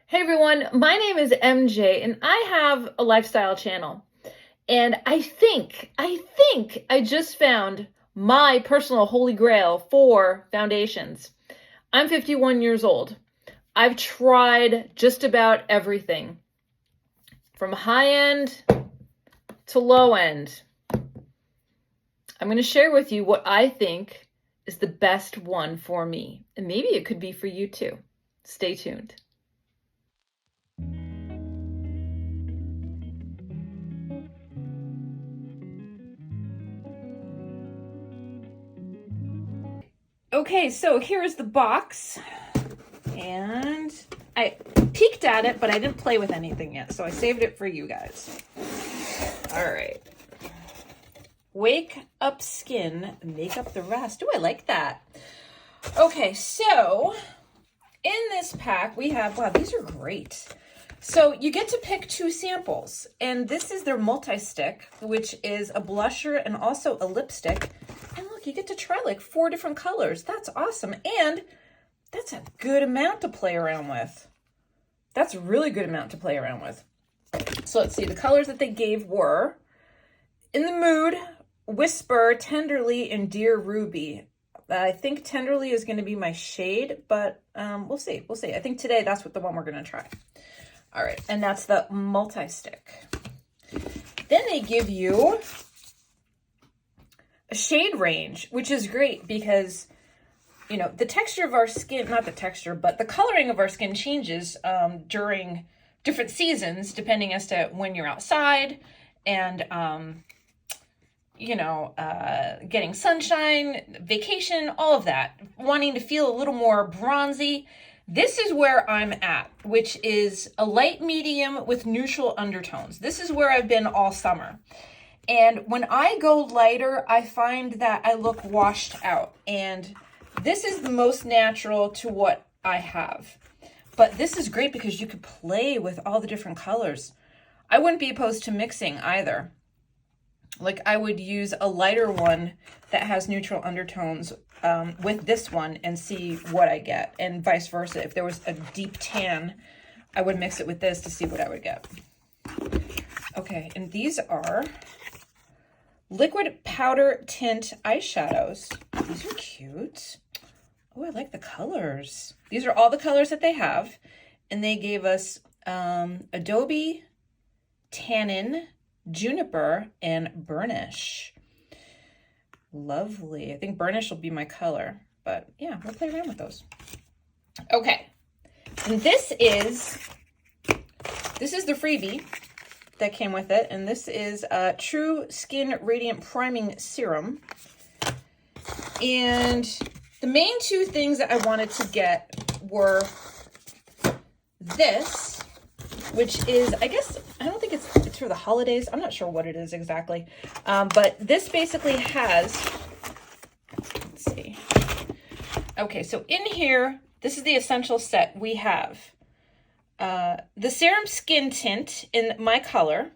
Hey everyone, my name is MJ and I have a lifestyle channel. And I think I just found my personal holy grail for foundations. I'm 51 years old. I've tried just about everything from high end to low end. I'm going to share with you what I think is the best one for me. And maybe it could be for you too. Stay tuned. Okay, so here's the box, and I peeked at it, but I didn't play with anything yet, so I saved it for you guys. All right. Wake up skin, make up the rest. Oh, I like that. Okay, so in this pack we have, wow, these are great. So you get to pick 2 samples, and this is their multi-stick, which is a blusher and also a lipstick. And look, you get to try like 4 different colors. That's awesome. And that's a good amount to play around with. That's a really good amount to play around with. So let's see, the colors that they gave were In the Mood, Whisper, Tenderly, and Dear Ruby. I think Tenderly is going to be my shade, but we'll see. We'll see. I think today that's the one we're going to try. All right, and that's the multi-stick. Then they give you a shade range, which is great because, you know, the texture of our skin, not the texture, but the coloring of our skin changes during different seasons, depending as to when you're outside and, you know, getting sunshine, vacation, all of that, wanting to feel a little more bronzy. This is where I'm at, which is a light medium with neutral undertones. This is where I've been all summer. And when I go lighter, I find that I look washed out. And this is the most natural to what I have. But this is great because you could play with all the different colors. I wouldn't be opposed to mixing either. Like I would use a lighter one that has neutral undertones with this one and see what I get, and vice versa. If there was a deep tan, I would mix it with this to see what I would get. Okay, and these are liquid powder tint eyeshadows. These are cute. Oh, I like the colors. These are all the colors that they have, and they gave us Adobe, Tannin, Juniper, and Burnish. Lovely. I think Burnish will be my color, but yeah, we'll play around with those. Okay, and this is the freebie that came with it, and this is True Skin Radiant Priming Serum. And the main 2 things that I wanted to get were this, which is, I guess, I don't think it's for the holidays. I'm not sure what it is exactly. But this basically has, let's see. Okay, so in here, this is the essential set. We have the Serum Skin Tint in my color,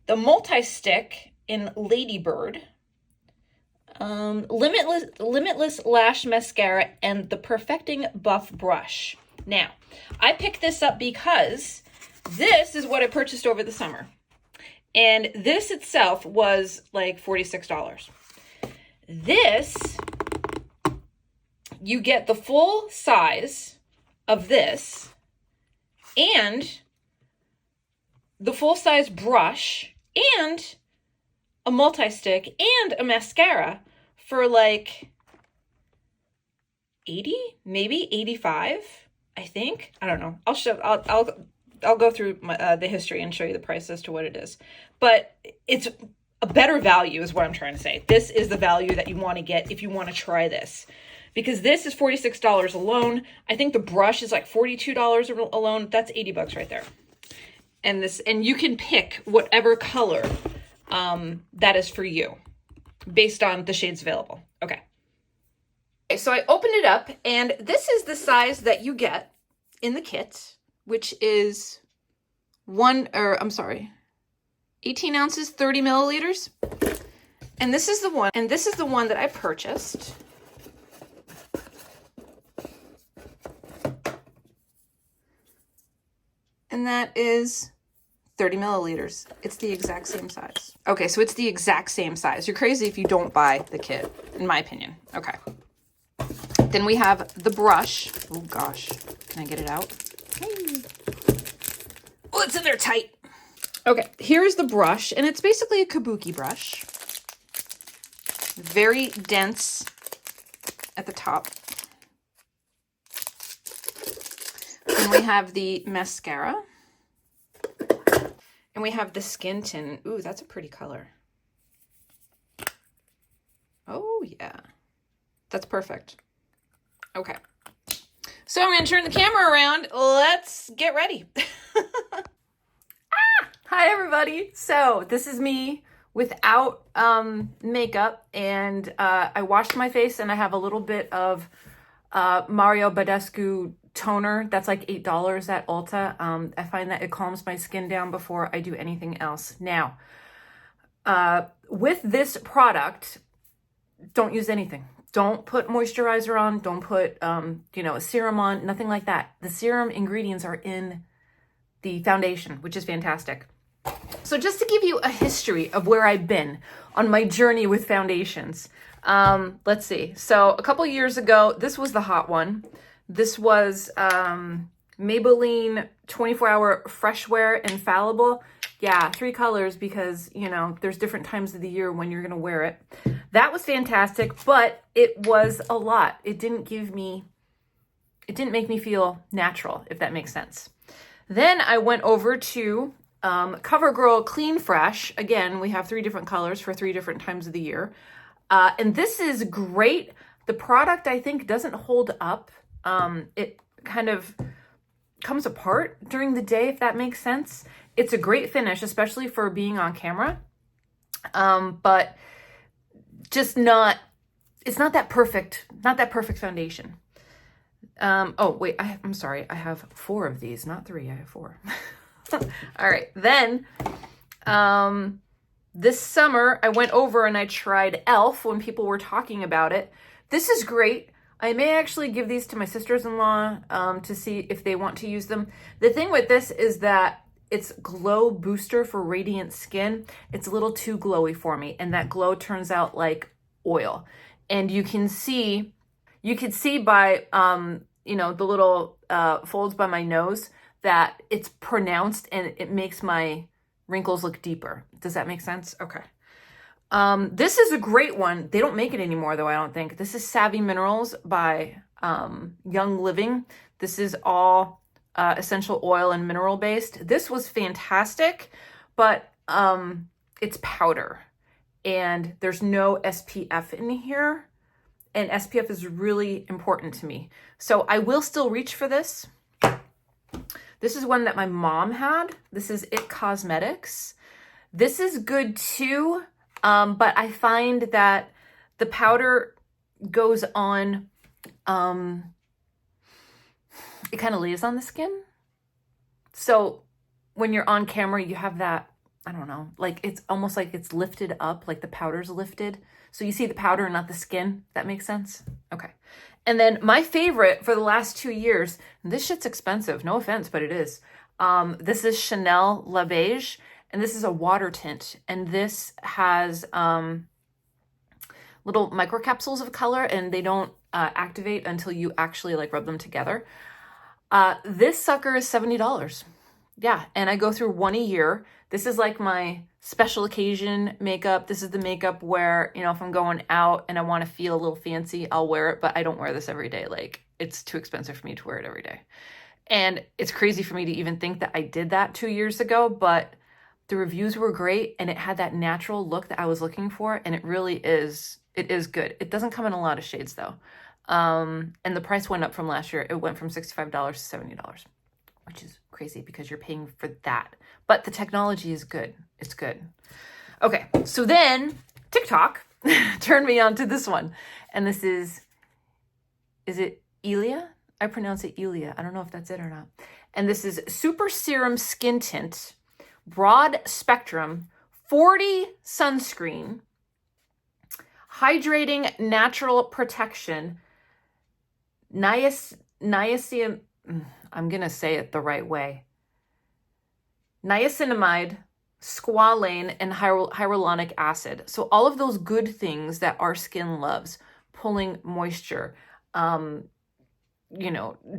the multi-stick in Ladybird, Limitless Lash Mascara, and the Perfecting Buff Brush. Now, I picked this up because this is what I purchased over the summer. And this itself was like $46. This, you get the full size of this and the full size brush and a multi-stick and a mascara for like 80, maybe 85. I think. I don't know. I'll go through the history and show you the price as to what it is. But it's a better value is what I'm trying to say. This is the value that you want to get if you want to try this. Because this is $46 alone. I think the brush is like $42 alone. That's $80 right there. And you can pick whatever color that is for you based on the shades available. Okay. So I opened it up, and this is the size that you get in the kit, which is 18 ounces, 30 milliliters. And this is the one that I purchased. And that is 30 milliliters. It's the exact same size. Okay, so it's the exact same size. You're crazy if you don't buy the kit, in my opinion. Okay. Then we have the brush. Oh gosh, can I get it out? Hey. Oh, it's in there tight. Okay, here's the brush, and it's basically a kabuki brush. Very dense at the top. Then we have the mascara. And we have the skin tint. Ooh, that's a pretty color. Oh, yeah. That's perfect. Okay. So I'm going to turn the camera around. Let's get ready. Hi, everybody. So this is me without makeup. And I washed my face, and I have a little bit of Mario Badescu toner that's like $8 at Ulta. I find that it calms my skin down before I do anything else. Now, with this product, don't use anything. Don't put moisturizer on. Don't put, a serum on. Nothing like that. The serum ingredients are in the foundation, which is fantastic. So just to give you a history of where I've been on my journey with foundations. Let's see. So a couple years ago, this was the hot one. This was Maybelline 24-Hour Fresh Wear Infallible. Yeah, 3 colors because, there's different times of the year when you're going to wear it. That was fantastic, but it was a lot. It didn't make me feel natural, if that makes sense. Then I went over to CoverGirl Clean Fresh. Again, we have 3 different colors for 3 different times of the year. And this is great. The product, I think, doesn't hold up. It kind of comes apart during the day, if that makes sense. It's a great finish, especially for being on camera. But just it's not that perfect foundation. Oh, wait, I'm sorry. I have 4 of these, not 3. I have 4. All right. Then, this summer I went over and I tried e.l.f. when people were talking about it. This is great. I may actually give these to my sisters-in-law to see if they want to use them. The thing with this is that it's glow booster for radiant skin. It's a little too glowy for me, and that glow turns out like oil. And you could see by the little folds by my nose that it's pronounced, and it makes my wrinkles look deeper. Does that make sense? Okay. This is a great one. They don't make it anymore, though, I don't think. This is Savvy Minerals by Young Living. This is all essential oil and mineral based. This was fantastic, but it's powder, and there's no SPF in here, and SPF is really important to me. So I will still reach for this. This is one that my mom had. This is It Cosmetics. This is good too. But I find that the powder goes on, it kind of lays on the skin. So when you're on camera, you have that, I don't know, like it's almost like it's lifted up, like the powder's lifted. So you see the powder and not the skin. That makes sense? Okay. And then my favorite for the last 2 years, and this shit's expensive, no offense, but it is. This is Chanel La Beige. And this is a water tint, and this has little microcapsules of color, and they don't activate until you actually rub them together. This sucker is $70. Yeah, and I go through 1 a year. This is like my special occasion makeup. This is the makeup where, if I'm going out and I want to feel a little fancy, I'll wear it, but I don't wear this every day. It's too expensive for me to wear it every day. And it's crazy for me to even think that I did that 2 years ago, but the reviews were great, and it had that natural look that I was looking for, and it really is, it is good. It doesn't come in a lot of shades though. And the price went up from last year. It went from $65 to $70, which is crazy because you're paying for that. But the technology is good. It's good. Okay, so then TikTok turned me on to this one. And this is it Ilia? I pronounce it Ilia. I don't know if that's it or not. And this is Super Serum Skin Tint, Broad Spectrum, 40 Sunscreen, Hydrating Natural Protection, niacin, I'm going to say it the right way, niacinamide, squalane, and hyaluronic acid. So all of those good things that our skin loves, pulling moisture,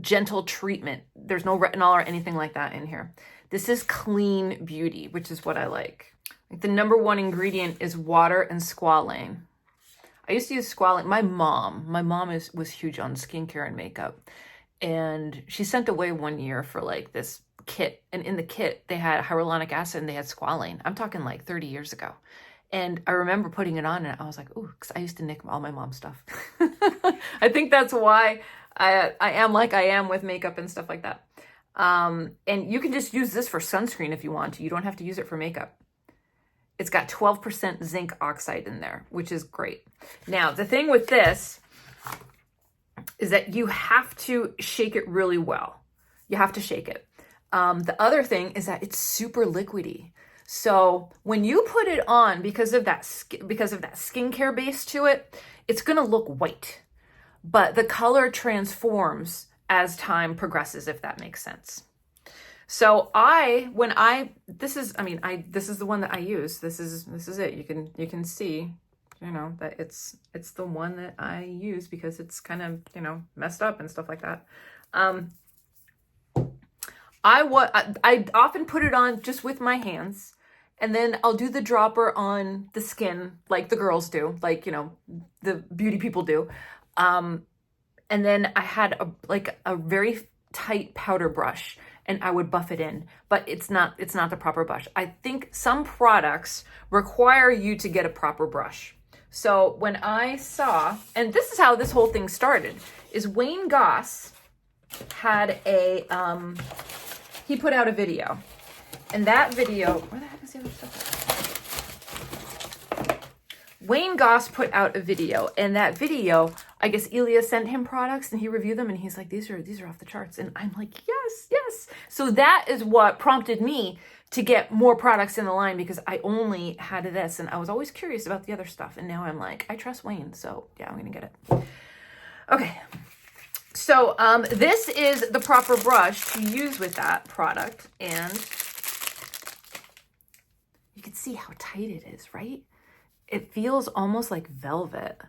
gentle treatment. There's no retinol or anything like that in here. This is clean beauty, which is what I like. The number one ingredient is water and squalane. I used to use squalane. My mom was huge on skincare and makeup. And she sent away one year for like this kit. And in the kit, they had hyaluronic acid and they had squalane. I'm talking like 30 years ago. And I remember putting it on and I was like, ooh, because I used to nick all my mom's stuff. I think that's why I am like I am with makeup and stuff like that. And you can just use this for sunscreen if you want to. You don't have to use it for makeup. It's got 12% zinc oxide in there, which is great. Now, the thing with this is that you have to shake it really well. You have to shake it. The other thing is that it's super liquidy. So when you put it on, because of that skincare base to it, it's going to look white. But the color transforms as time progresses, if that makes sense. So this is the one that I use. This is it. You can see, that it's the one that I use because it's kind of, messed up and stuff like that. I often put it on just with my hands, and then I'll do the dropper on the skin like the girls do, like, the beauty people do. And then I had a very tight powder brush, and I would buff it in, but it's not the proper brush. I think some products require you to get a proper brush. So when I saw, and this is how this whole thing started, is Wayne Goss had he put out a video, and that video, where the heck is the other stuff? Wayne Goss put out a video, and that video, I guess Ilya sent him products and he reviewed them and he's like, these are off the charts. And I'm like, yes. So that is what prompted me to get more products in the line, because I only had this and I was always curious about the other stuff. And now I'm like, I trust Wayne. So yeah, I'm going to get it. Okay. So this is the proper brush to use with that product. And you can see how tight it is, right? It feels almost like velvet.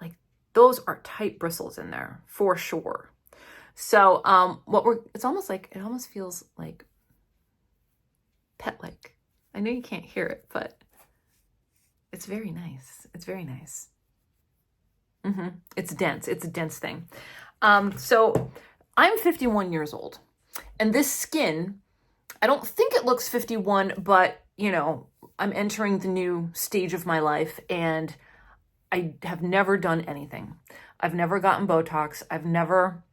Like those are tight bristles in there for sure. So it almost feels like pet-like. I know you can't hear it, but it's very nice. It's very nice. It's dense. It's a dense thing. So I'm 51 years old, and this skin, I don't think it looks 51, but I'm entering the new stage of my life, and I have never done anything. I've never gotten Botox. I've never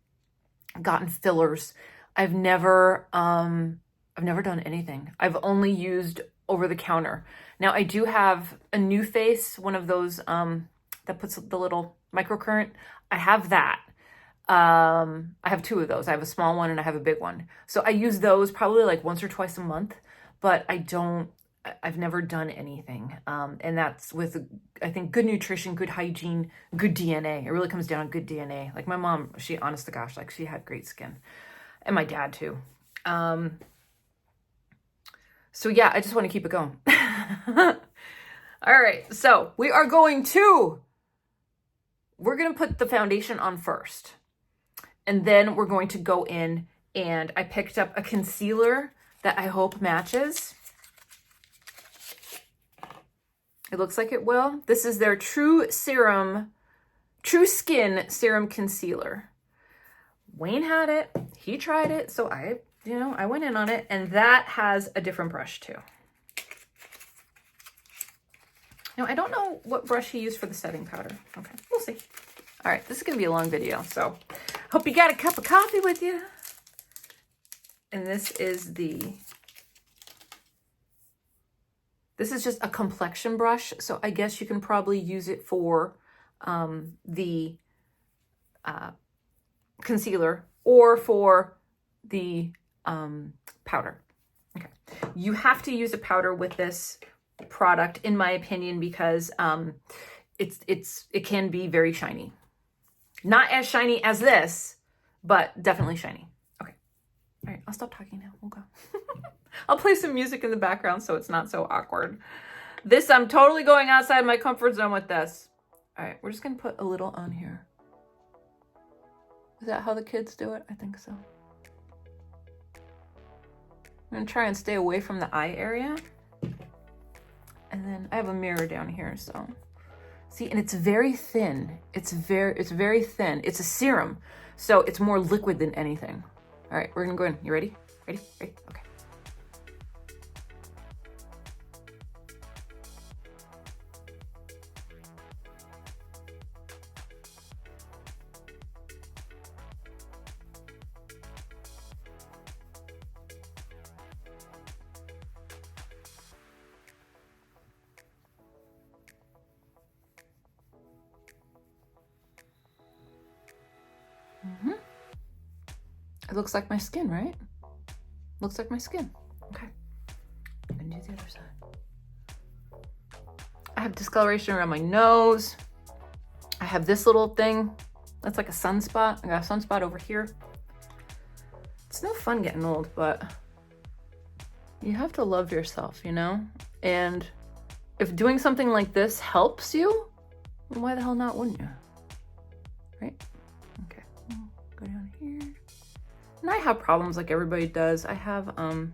gotten fillers. I've never done anything. I've only used over the counter. Now I do have a new face, one of those that puts the little microcurrent. I have that. I have two of those. I have a small one and I have a big one. So I use those probably like once or twice a month, but I've never done anything. And that's with, I think, good nutrition, good hygiene, good DNA. It really comes down to good DNA. Like my mom, honest to gosh, like she had great skin, and my dad too. So yeah, I just want to keep it going. All right. So we're going to put the foundation on first, and then we're going to go in, and I picked up a concealer that I hope matches. It looks like it will. This is their True Skin Serum Concealer. Wayne had it. He tried it. So I went in on it. And that has a different brush too. Now, I don't know what brush he used for the setting powder. Okay, we'll see. All right, this is going to be a long video. So hope you got a cup of coffee with you. And this is just a complexion brush, so I guess you can probably use it for the concealer or for the powder. Okay, you have to use a powder with this product, in my opinion, because it can be very shiny. Not as shiny as this, but definitely shiny. Okay, all right, I'll stop talking now. We'll go. I'll play some music in the background so it's not so awkward. This, I'm totally going outside my comfort zone with this. All right, we're just gonna put a little on here. Is that how the kids do it? I think so. I'm gonna try and stay away from the eye area. And then I have a mirror down here, so. See, and it's very thin. It's very thin. It's a serum, so it's more liquid than anything. All right, we're gonna go in. You ready? Ready? Ready? Okay. It looks like my skin, right? Looks like my skin. Okay. I'm gonna do the other side. I have discoloration around my nose. I have this little thing. That's like a sunspot. I got a sunspot over here. It's no fun getting old, but you have to love yourself, you know? And if doing something like this helps you, then why the hell not, wouldn't you? Right? Okay. Go down here. And I have problems like everybody does. I have, I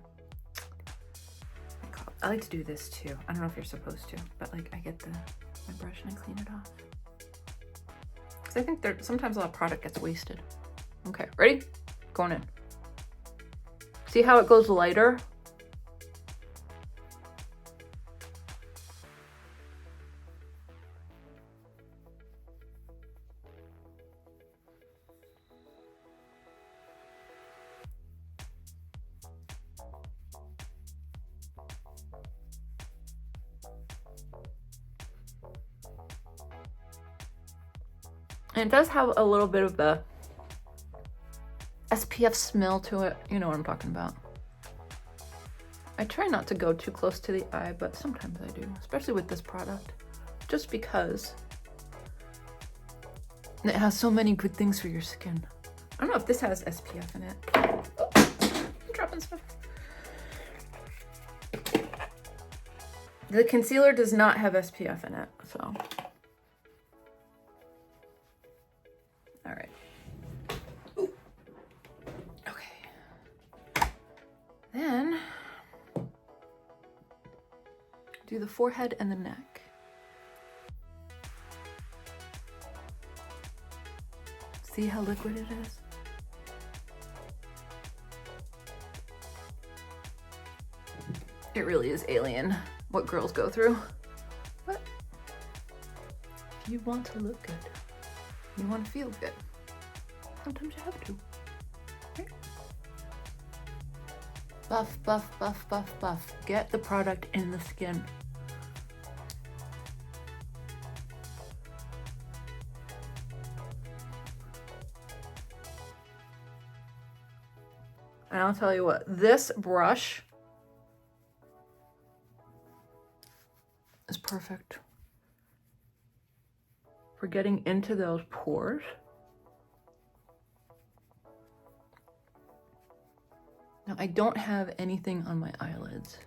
like to do this too. I don't know if you're supposed to, but like I get my brush and I clean it off. Because I think sometimes a lot of product gets wasted. Okay, ready? Going in. See how it goes lighter? And it does have a little bit of the SPF smell to it. You know what I'm talking about. I try not to go too close to the eye, but sometimes I do, especially with this product, just because it has so many good things for your skin. I don't know if this has SPF in it. Oh, I'm dropping stuff. The concealer does not have SPF in it, so. All right. Ooh. Okay. Then do the forehead and the neck. See how liquid it is? It really is alien what girls go through. But if you want to look good, you want to feel good, sometimes you have to. Right? Buff, buff, buff, buff, buff. Get the product in the skin. And I'll tell you what, this brush is perfect for getting into those pores. Now, I don't have anything on my eyelids.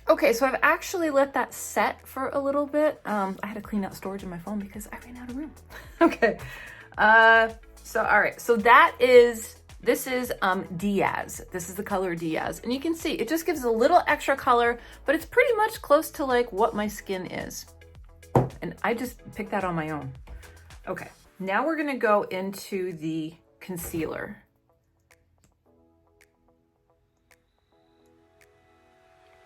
Okay, so I've actually let that set for a little bit. I had to clean out storage in my phone because I ran out of room. Okay, so all right, so this is Diaz. This is the color Diaz, and you can see it just gives a little extra color, but it's pretty much close to like what my skin is. And I just picked that on my own. Okay, now we're gonna go into the concealer.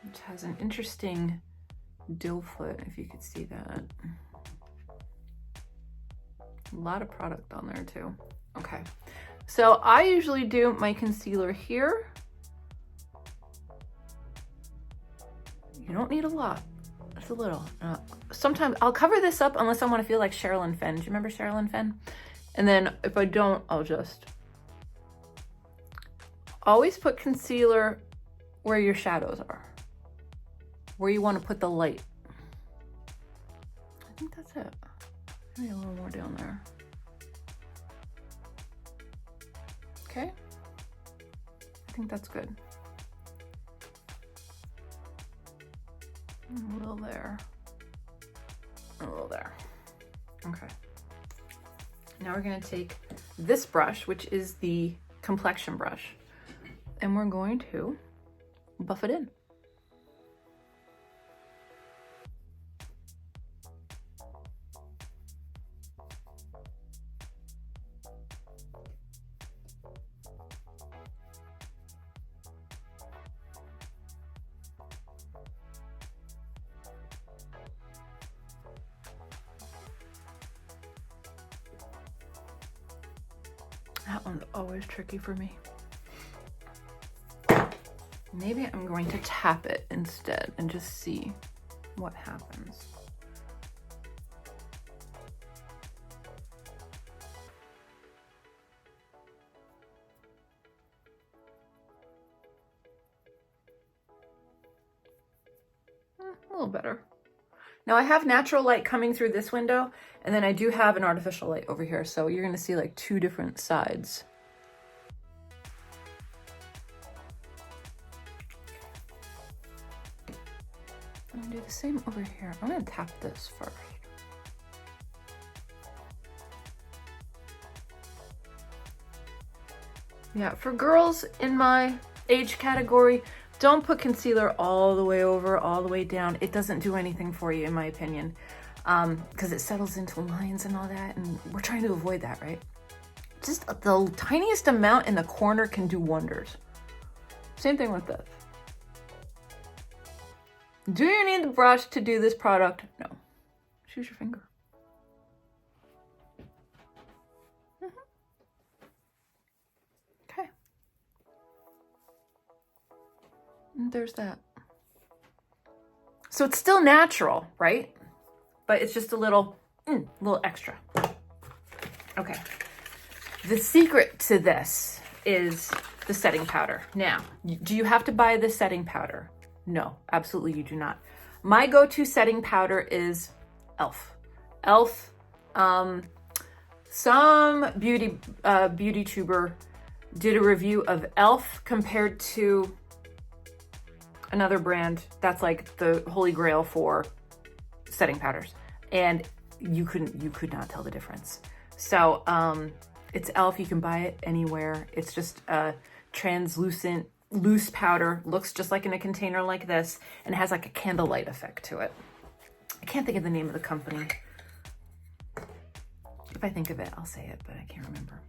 Which has an interesting dill foot, if you could see that. A lot of product on there too. Okay, so I usually do my concealer here. You don't need a lot, just a little. Sometimes I'll cover this up unless I want to feel like Sherilyn Fenn. Do you remember Sherilyn Fenn? And then if I don't, I'll just always put concealer where your shadows are. where you want to put the light. I think that's it. Maybe a little more down there. Okay. I think that's good. A little there. A little there. Okay. Now we're going to take this brush, which is the complexion brush, and we're going to buff it in. That one's always tricky for me. Maybe I'm going to tap it instead and just see what happens. A little better. Now I have natural light coming through this window, and then I do have an artificial light over here, so you're gonna see like two different sides. I'm gonna do the same over here. I'm gonna tap this first. Yeah, for girls in my age category, don't put concealer all the way over, all the way down. It doesn't do anything for you, in my opinion, because it settles into lines and all that, and we're trying to avoid that, right? Just the tiniest amount in the corner can do wonders. Same thing with this. Do you need the brush to do this product? No. Choose your finger. Okay. And there's that. So it's still natural, right? But it's just a little extra. Okay. The secret to this is the setting powder. Now, do you have to buy the setting powder? No, absolutely you do not. My go-to setting powder is e.l.f. e.l.f. Some beauty tuber did a review of e.l.f. compared to another brand that's like the holy grail for setting powders, and you could not tell the difference. So it's e.l.f. You can buy it anywhere. It's just a translucent loose powder, looks just like in a container like this, and it has like a candlelight effect to it. I can't think of the name of the company. If I think of it, I'll say it, but I can't remember.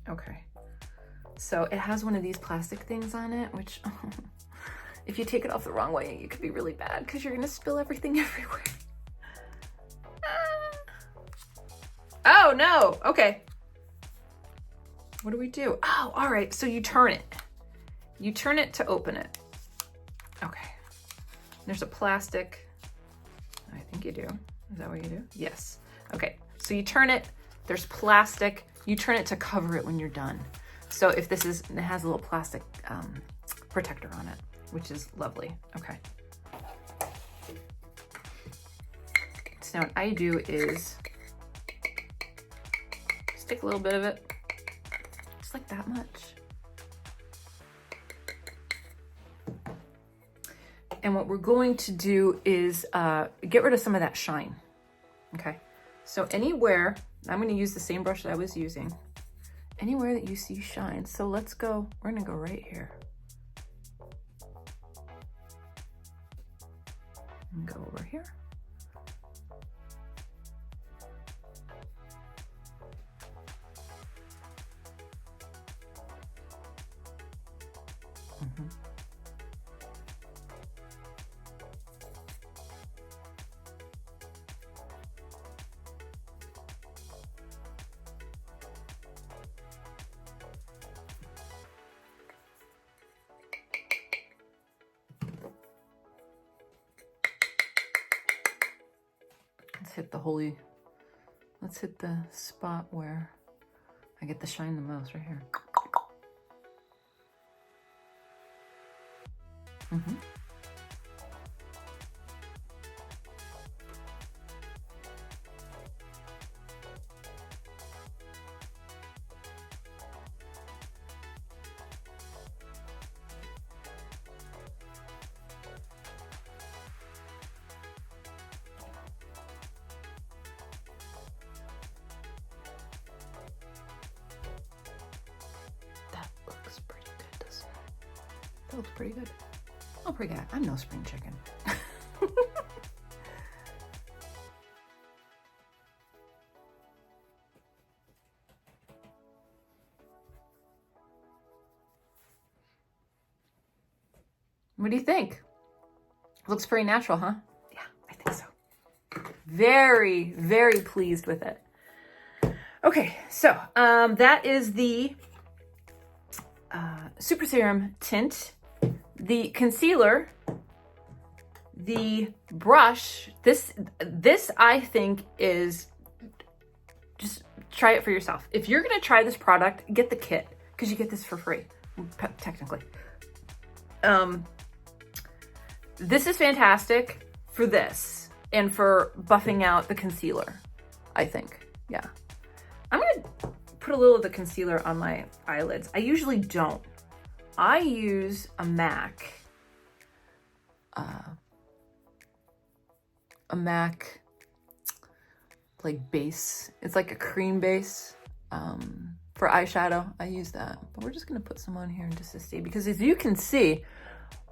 Okay, so it has one of these plastic things on it, which if you take it off the wrong way, it could be really bad because you're gonna spill everything everywhere. Oh no, okay. What do we do? Oh, all right, so you turn it. You turn it to open it. Okay. There's a plastic. I think you do. Is that what you do? Yes. Okay. So you turn it. There's plastic. You turn it to cover it when you're done. So if this is, it has a little plastic protector on it, which is lovely. Okay. So now what I do is stick a little bit of it, just like that much. And what we're going to do is get rid of some of that shine. Okay, so anywhere, I'm going to use the same brush that I was using, anywhere that you see shine. So let's go, we're going to go right here. And go over here. Let's hit the spot where I get the shine the most, right here. That looks pretty good. Oh, pretty good. I'm no spring chicken. What do you think? Looks pretty natural, huh? Yeah, I think so. Very, very pleased with it. Okay, so that is the Super Serum Tint, the concealer, the brush. This I think is, just try it for yourself. If you're gonna try this product, get the kit, because you get this for free, technically. This is fantastic for this and for buffing out the concealer, I think. Yeah. I'm gonna put a little of the concealer on my eyelids. I usually don't. I use a MAC. Like base. It's like a cream base for eyeshadow. I use that. But we're just gonna put some on here just to see, because as you can see,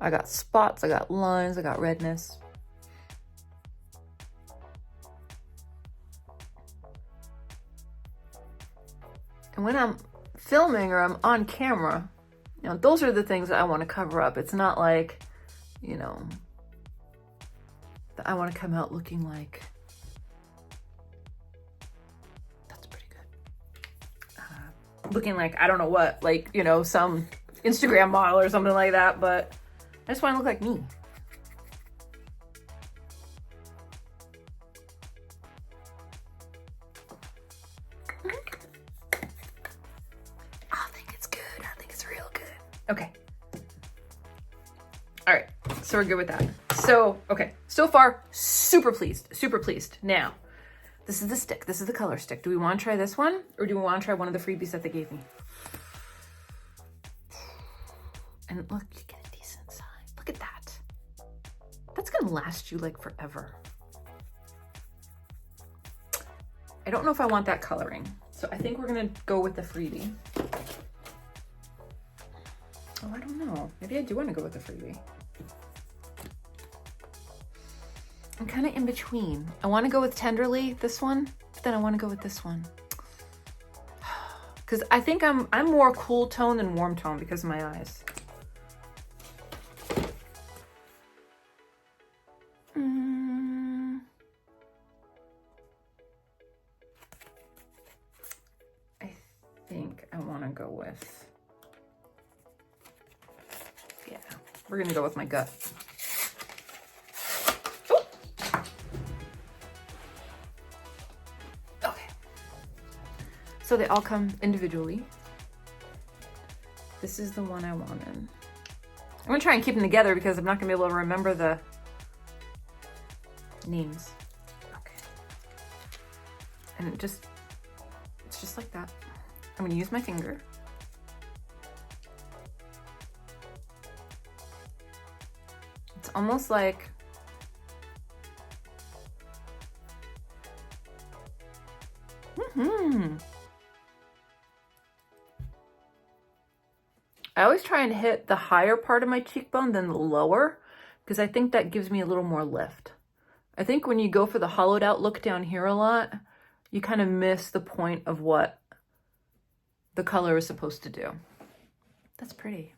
I got spots, I got lines, I got redness. And when I'm filming or I'm on camera, you know, those are the things that I want to cover up. It's not like, you know, that I want to come out looking like, that's pretty good. Looking like, I don't know what, like, you know, some Instagram model or something like that, but I just want to look like me. I think it's good. I think it's real good. Okay. All right. So we're good with that. So, okay. So far, super pleased. Super pleased. Now, this is the stick. This is the color stick. Do we want to try this one? Or do we want to try one of the freebies that they gave me? And look, you get a decent size. Look at that. That's gonna last you like forever. I don't know if I want that coloring, so I think we're gonna go with the freebie. Oh, I don't know. Maybe I do want to go with the freebie. I'm kind of in between. I want to go with Tenderly, this one, but then I want to go with this one. Because I think I'm more cool tone than warm tone because of my eyes. I think I want to go with, yeah, we're going to go with my gut. Ooh. Okay. So they all come individually. This is the one I wanted. I'm going to try and keep them together because I'm not going to be able to remember the names. Okay. And it's just like that. I'm going to use my finger. It's almost like I always try and hit the higher part of my cheekbone than the lower, because I think that gives me a little more lift. I think when you go for the hollowed out look down here a lot, you kind of miss the point of what the color is supposed to do. That's pretty.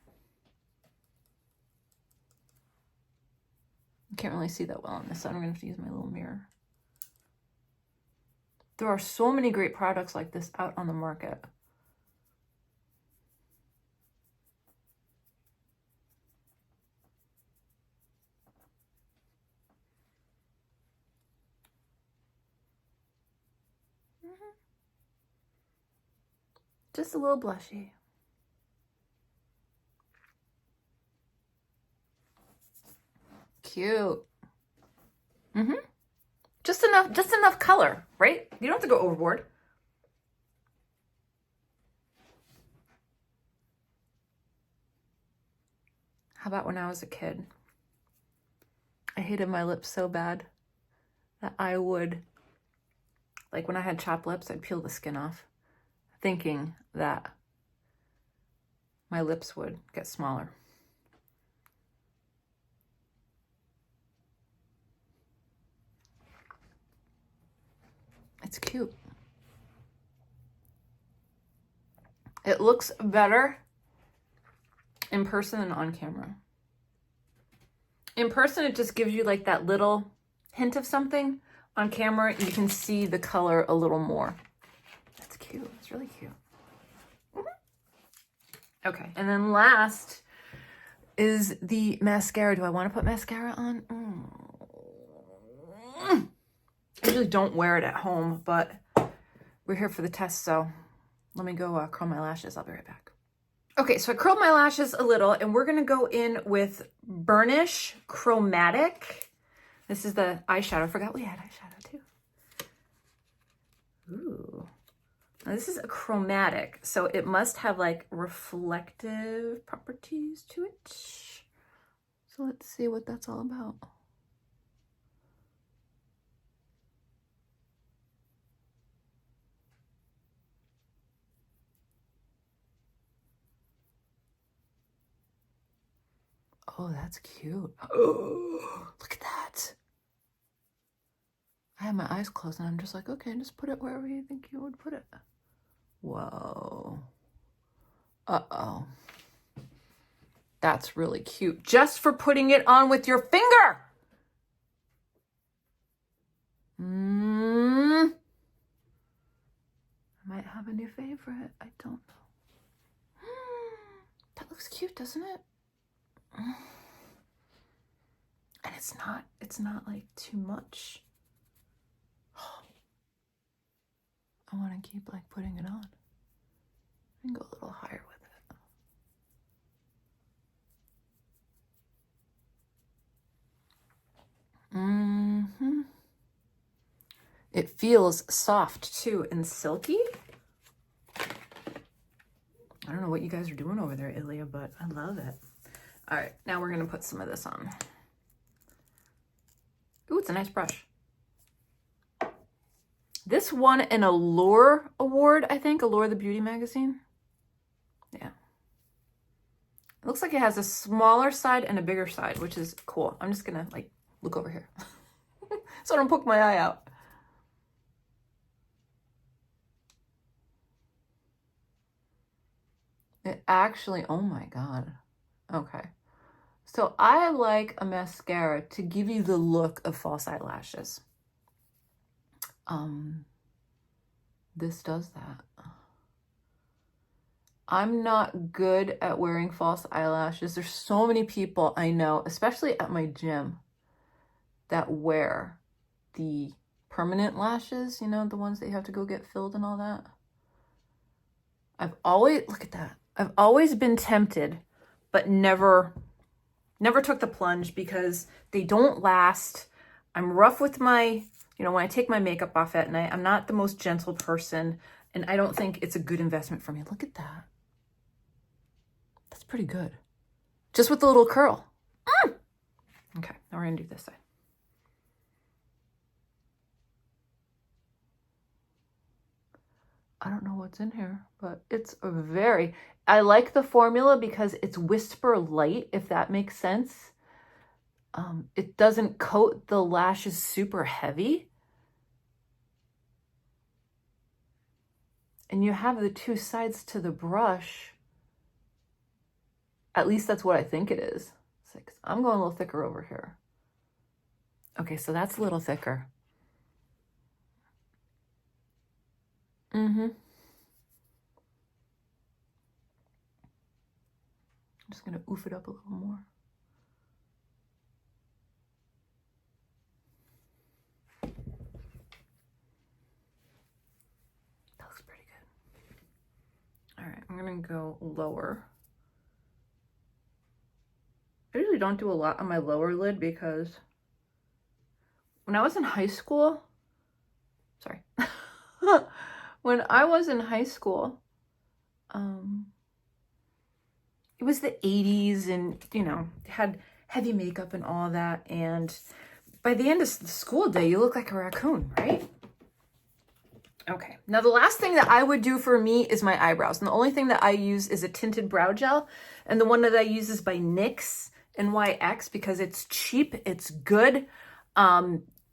I can't really see that well on this side. I'm gonna have to use my little mirror. There are so many great products like this out on the market. Just a little blushy. Cute. Just enough color, right? You don't have to go overboard. How about when I was a kid? I hated my lips so bad that I would, like when I had chapped lips, I'd peel the skin off, thinking that my lips would get smaller. It's cute. It looks better in person than on camera. In person, it just gives you like that little hint of something. On camera, you can see the color a little more. That's cute. It's really cute. Okay, and then last is the mascara. Do I want to put mascara on? I usually don't wear it at home, but we're here for the test, so let me go curl my lashes. I'll be right back. Okay, so I curled my lashes a little, and we're gonna go in with Burnish Chromatic. This is the eyeshadow. I forgot we had eyeshadow too. Ooh. Now this is a chromatic, so it must have like reflective properties to it. So let's see what that's all about. Oh, that's cute. Oh, look at that. I have my eyes closed and I'm just like, okay, just put it wherever you think you would put it. Whoa. Uh-oh. That's really cute. Just for putting it on with your finger. I might have a new favorite. I don't know. That looks cute, doesn't it? And it's not like too much. I want to keep like putting it on and go a little higher with it. It feels soft too and silky. I don't know what you guys are doing over there, Ilya, but I love it. All right, now we're gonna put some of this on. Ooh, it's a nice brush. This won an Allure award, I think, Allure the Beauty magazine. Yeah. It looks like it has a smaller side and a bigger side, which is cool. I'm just gonna like look over here so I don't poke my eye out. It actually, oh my God. Okay. So I like a mascara to give you the look of false eyelashes. This does that. I'm not good at wearing false eyelashes. There's so many people I know, especially at my gym, that wear the permanent lashes, you know, the ones that you have to go get filled and all that. I've always, look at that. I've always been tempted, but never took the plunge because they don't last. I'm rough with my, you know, when I take my makeup off at night, I'm not the most gentle person, and I don't think it's a good investment for me. Look at that. That's pretty good. Just with the little curl. Okay, now we're gonna do this side. I don't know what's in here, but it's a very, I like the formula because it's whisper light, if that makes sense. It doesn't coat the lashes super heavy. And you have the two sides to the brush. At least that's what I think it is. I'm going a little thicker over here. Okay, so that's a little thicker. I'm just gonna oof it up a little more. That looks pretty good. All right, I'm gonna go lower. I usually don't do a lot on my lower lid because when I was in high school, sorry, when I was in high school, it was the 80s and, you know, had heavy makeup and all that. And by the end of the school day, you look like a raccoon, right? Okay. Now, the last thing that I would do for me is my eyebrows. And the only thing that I use is a tinted brow gel. And the one that I use is by NYX, NYX, because it's cheap. It's good.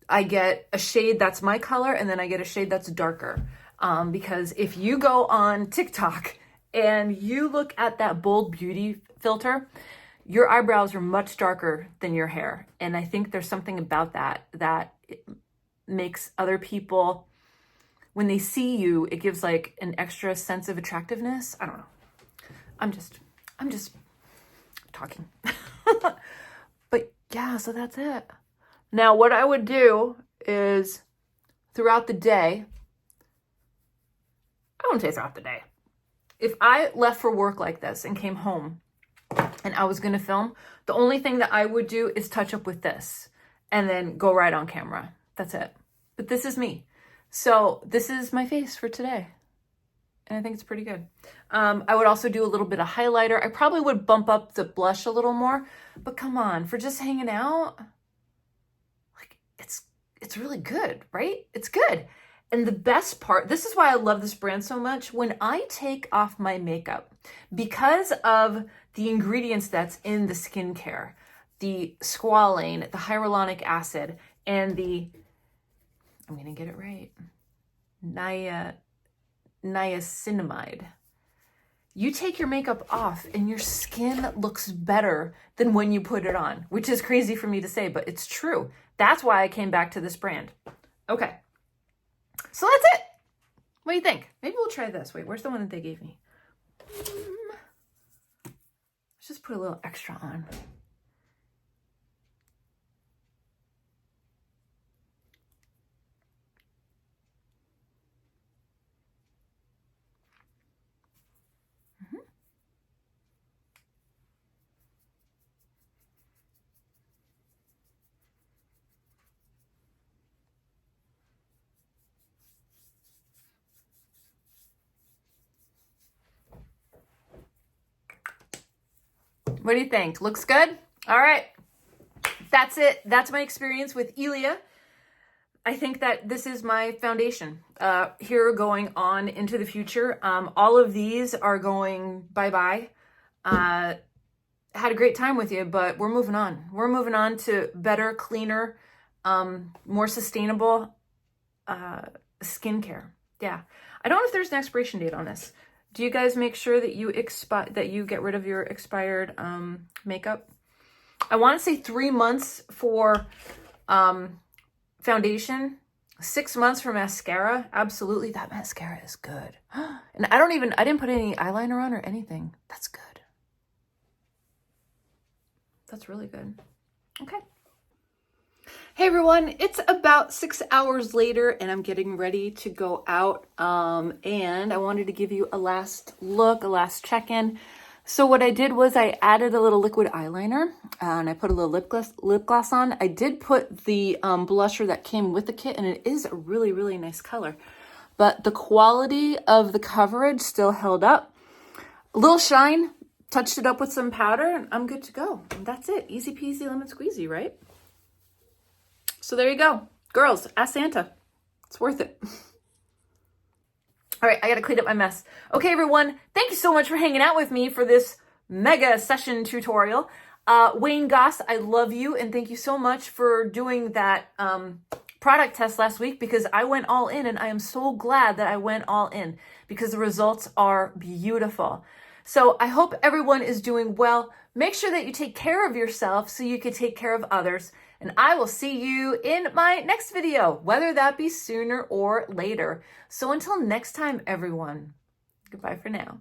I get a shade that's my color, and then I get a shade that's darker. Because if you go on TikTok and you look at that Bold Beauty filter, your eyebrows are much darker than your hair. And I think there's something about that it makes other people, when they see you, it gives like an extra sense of attractiveness. I don't know. I'm just talking. But yeah, so that's it. Now, what I would do is throughout the day, I wouldn't say throughout the day. If I left for work like this and came home and I was going to film, the only thing that I would do is touch up with this and then go right on camera. That's it. But this is me. So this is my face for today. And I think it's pretty good. I would also do a little bit of highlighter. I probably would bump up the blush a little more, but come on, for just hanging out, like it's really good, right? It's good. And the best part, this is why I love this brand so much. When I take off my makeup, because of the ingredients that's in the skincare, the squalane, the hyaluronic acid, and the, I'm going to get it right, niacinamide. You take your makeup off and your skin looks better than when you put it on, which is crazy for me to say, but it's true. That's why I came back to this brand. Okay. So that's it. What do you think? Maybe we'll try this. Wait, where's the one that they gave me? Let's just put a little extra on. What do you think? Looks good? All right. That's it. That's my experience with Ilia. I think that this is my foundation here going on into the future. All of these are going bye-bye. Had a great time with you, but we're moving on. We're moving on to better, cleaner, more sustainable skincare. Yeah. I don't know if there's an expiration date on this. Do you guys make sure that you get rid of your expired makeup? I want to say 3 months for foundation, 6 months for mascara. Absolutely, that mascara is good. And I didn't put any eyeliner on or anything. That's good. That's really good. Okay. Hey everyone, it's about 6 hours later and I'm getting ready to go out. And I wanted to give you a last look, a last check-in. So what I did was I added a little liquid eyeliner and I put a little lip gloss on. I did put the blusher that came with the kit and it is a really, really nice color. But the quality of the coverage still held up. A little shine, touched it up with some powder and I'm good to go. And that's it. Easy peasy lemon squeezy, right? So there you go. Girls, ask Santa. It's worth it. All right, I got to clean up my mess. Okay, everyone, thank you so much for hanging out with me for this mega session tutorial. Wayne Goss, I love you, and thank you so much for doing that product test last week because I went all in, and I am so glad that I went all in because the results are beautiful. So I hope everyone is doing well. Make sure that you take care of yourself so you can take care of others. And I will see you in my next video, whether that be sooner or later. So until next time, everyone, goodbye for now.